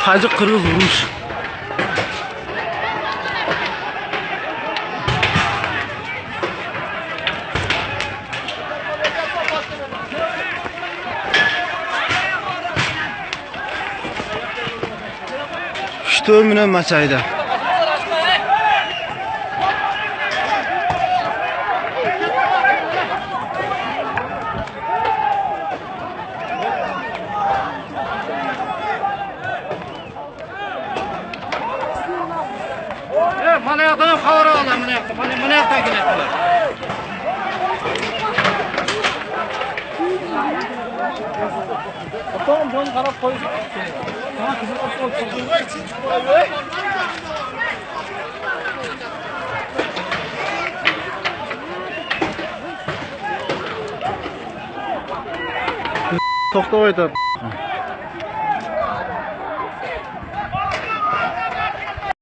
Hacı Kırgız urush. Что меня мачайда? Mana yoqdan xabar olaman, mana yoqdan kelyaptilar. Otam jon qarab qo'yish. Ha, qizil olib To'xtab aytadi.